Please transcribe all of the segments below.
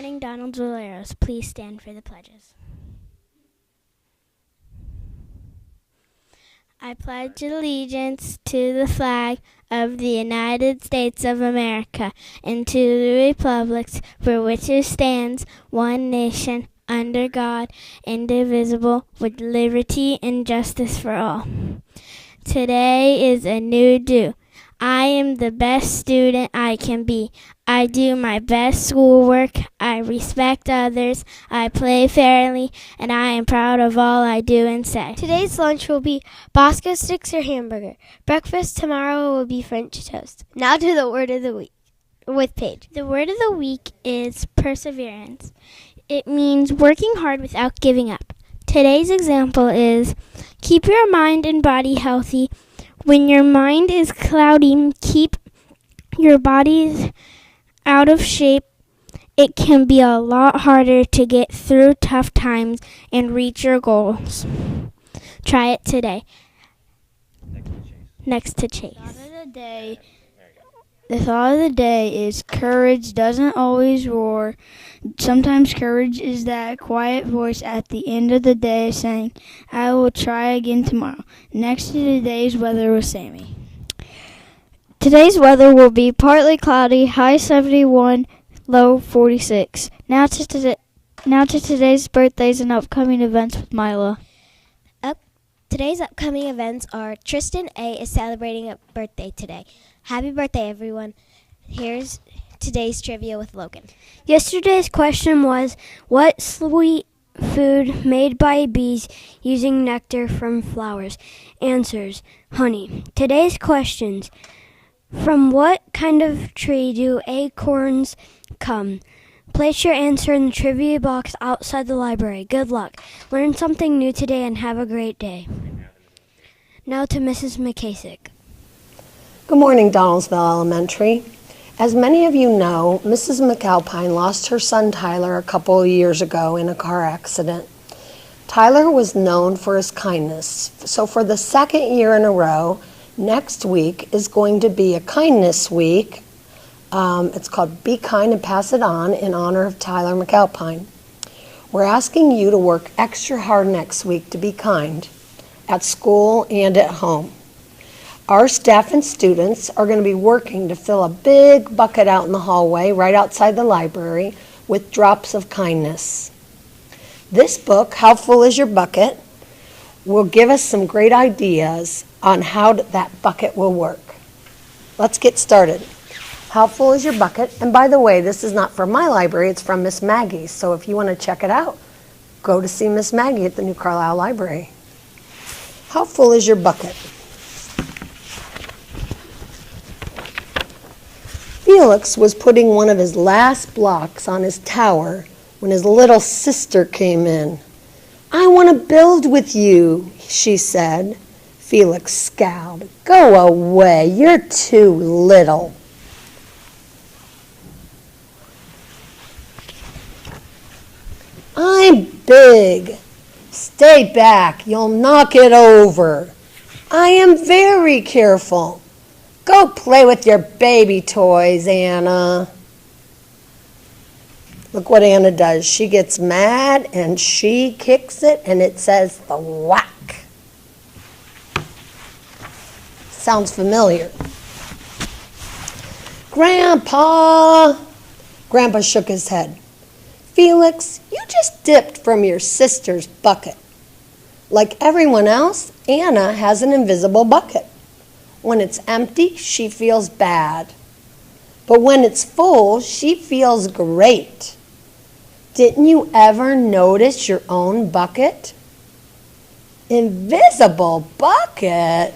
morning, Donnelsville. Please stand for the pledges. I pledge allegiance to the flag of the United States of America and to the republics for which it stands, one nation, under God, indivisible, with liberty and justice for all. Today is a new day. I am the best student I can be. I do my best schoolwork. I respect others. I play fairly, and I am proud of all I do and say. Today's lunch will be Bosco sticks or hamburger. Breakfast tomorrow will be French toast. Now to the word of the week with Paige. The word of the week is perseverance. It means working hard without giving up. Today's example is keep your mind and body healthy. When your mind is cloudy, keep your body out of shape. It can be a lot harder to get through tough times and reach your goals. Try it today. Next to Chase. The thought of the day is courage doesn't always roar. Sometimes courage is that quiet voice at the end of the day saying, I will try again tomorrow. Next to today's weather with Sammy. Today's weather will be partly cloudy, high 71, low 46. Now to today's birthdays and upcoming events with Mila. Today's upcoming events are Tristan A. is celebrating a birthday today. Happy birthday, everyone. Here's today's trivia with Logan. Yesterday's question was, what sweet food made by bees using nectar from flowers? Answers, honey. Today's questions, from what kind of tree do acorns come? Place your answer in the trivia box outside the library. Good luck. Learn something new today and have a great day. Now to Mrs. McKasick. Good morning, Donnelsville Elementary. As many of you know, Mrs. McAlpine lost her son Tyler a couple of years ago in a car accident. Tyler was known for his kindness, so for the second year in a row, next week is going to be a kindness week. It's called Be Kind and Pass It On in honor of Tyler McAlpine. We're asking you to work extra hard next week to be kind at school and at home. Our staff and students are going to be working to fill a big bucket out in the hallway right outside the library with drops of kindness. This book, How Full Is Your Bucket, will give us some great ideas on how that bucket will work. Let's get started. How full is your bucket? And by the way, this is not from my library, it's from Miss Maggie's. So if you want to check it out, go to see Miss Maggie at the New Carlisle Library. How full is your bucket? Felix was putting one of his last blocks on his tower when his little sister came in. I want to build with you, she said. Felix scowled. Go away, you're too little. I'm big. Stay back, you'll knock it over. I am very careful. Go play with your baby toys, Anna. Look what Anna does. She gets mad and she kicks it and it says the whack. Sounds familiar. Grandpa! Grandpa shook his head. Felix, you just dipped from your sister's bucket. Like everyone else, Anna has an invisible bucket. When it's empty, she feels bad. But when it's full, she feels great. Didn't you ever notice your own bucket? Invisible bucket?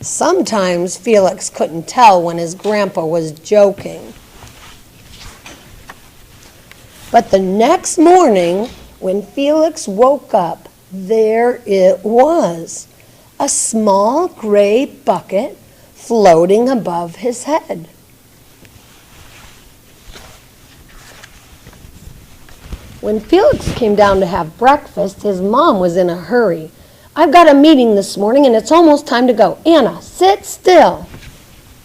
Sometimes Felix couldn't tell when his grandpa was joking. But the next morning, when Felix woke up, there it was. A small gray bucket floating above his head. When Felix came down to have breakfast, his mom was in a hurry. I've got a meeting this morning and it's almost time to go. Anna, sit still.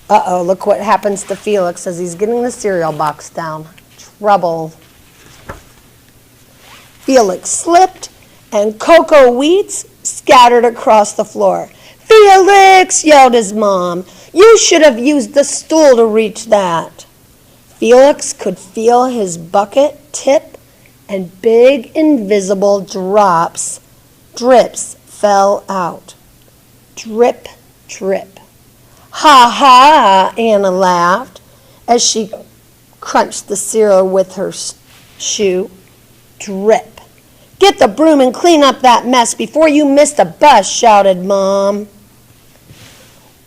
Uh-oh, look what happens to Felix as he's getting the cereal box down. rubble. Felix slipped, and cocoa wheats scattered across the floor. "Felix!" yelled his mom. "You should have used the stool to reach that." Felix could feel his bucket tip, and big invisible drips fell out. Drip, drip. "Ha ha!" Anna laughed as she crunched the cereal with her shoe. Drip. "Get the broom and clean up that mess before you miss the bus," shouted Mom.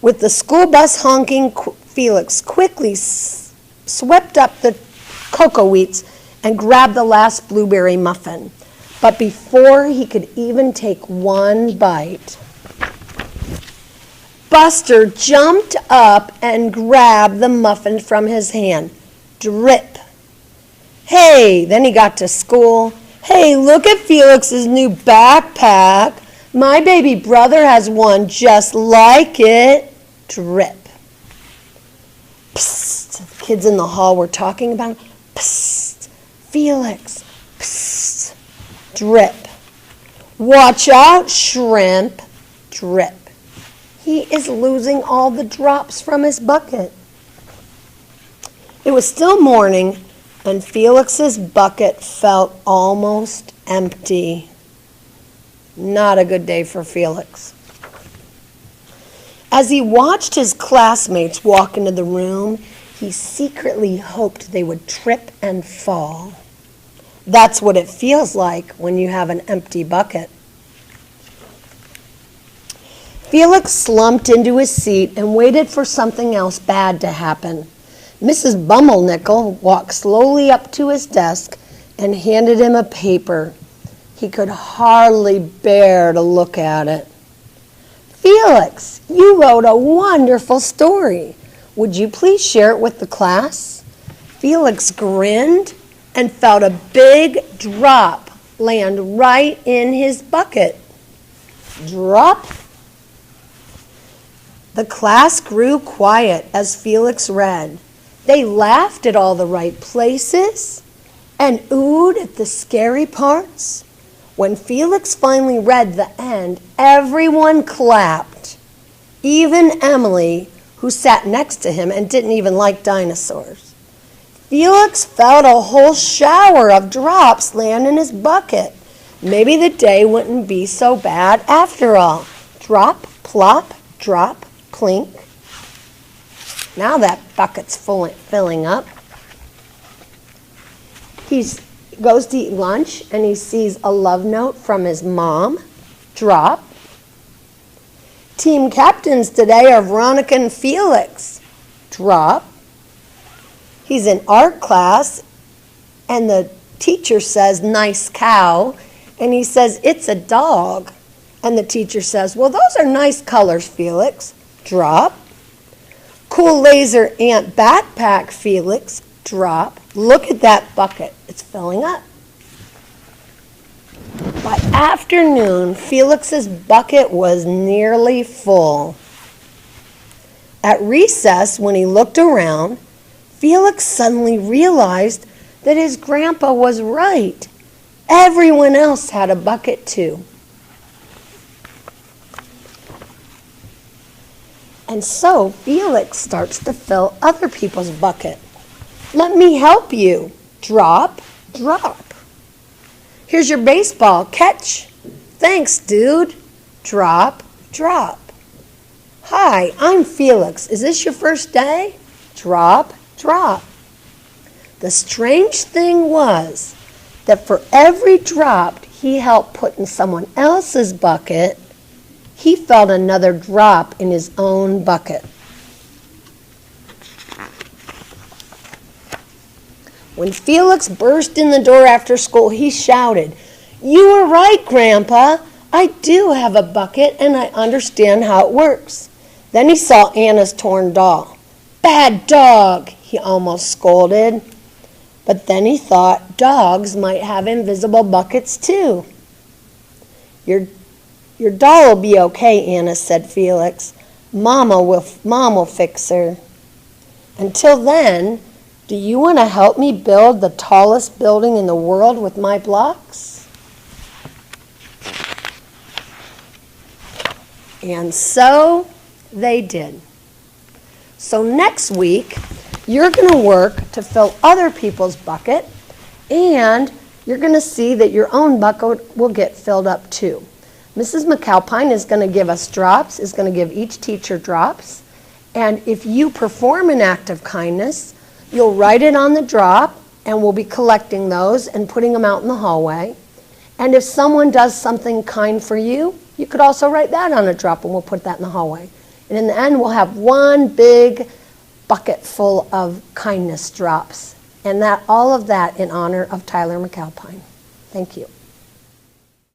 With the school bus honking, Felix quickly swept up the cocoa wheats and grabbed the last blueberry muffin. But before he could even take one bite, Buster jumped up and grabbed the muffin from his hand. Drip. "Hey," then he got to school. "Hey, look at Felix's new backpack. My baby brother has one just like it." Drip. Psst. The kids in the hall were talking about him. Psst. Felix. Psst. Drip. "Watch out, Shrimp." Drip. He is losing all the drops from his bucket. It was still morning, and Felix's bucket felt almost empty. Not a good day for Felix. As he watched his classmates walk into the room, he secretly hoped they would trip and fall. That's what it feels like when you have an empty bucket. Felix slumped into his seat and waited for something else bad to happen. Mrs. Bummelnickel walked slowly up to his desk and handed him a paper. He could hardly bear to look at it. "Felix, you wrote a wonderful story. Would you please share it with the class?" Felix grinned and felt a big drop land right in his bucket. Drop. The class grew quiet as Felix read. They laughed at all the right places and oohed at the scary parts. When Felix finally read the end, everyone clapped. Even Emily, who sat next to him and didn't even like dinosaurs. Felix felt a whole shower of drops land in his bucket. Maybe the day wouldn't be so bad after all. Drop, plop, drop, plink. Now that bucket's filling up. He goes to eat lunch and he sees a love note from his mom. Drop. Team captains today are Veronica and Felix. Drop. He's in art class and the teacher says, "Nice cow." And he says, "It's a dog." And the teacher says, "Well, those are nice colors, Felix." Drop. Cool laser ant backpack, Felix. Drop. Look at that bucket. It's filling up. By afternoon, Felix's bucket was nearly full. At recess, when he looked around, Felix suddenly realized that his grandpa was right. Everyone else had a bucket too. And so Felix starts to fill other people's bucket. "Let me help you." Drop, drop. "Here's your baseball. Catch." "Thanks, dude." Drop, drop. "Hi, I'm Felix. Is this your first day?" Drop, drop. The strange thing was that for every drop he helped put in someone else's bucket, he felt another drop in his own bucket. When Felix burst in the door after school, he shouted, "You were right, Grandpa. I do have a bucket and I understand how it works." Then he saw Anna's torn doll. "Bad dog," he almost scolded. But then he thought dogs might have invisible buckets too. Your doll will be okay, Anna, said Felix. Mom will fix her. Until then, Do you want to help me build the tallest building in the world with my blocks? And so they did. So next week, you're going to work to fill other people's bucket, and you're going to see that your own bucket will get filled up too. Mrs. McAlpine is going to give us drops, is going to give each teacher drops, and if you perform an act of kindness, you'll write it on the drop, and we'll be collecting those and putting them out in the hallway. And if someone does something kind for you, you could also write that on a drop, and we'll put that in the hallway. And in the end, we'll have one big bucket full of kindness drops. And all of that in honor of Tyler McAlpine. Thank you.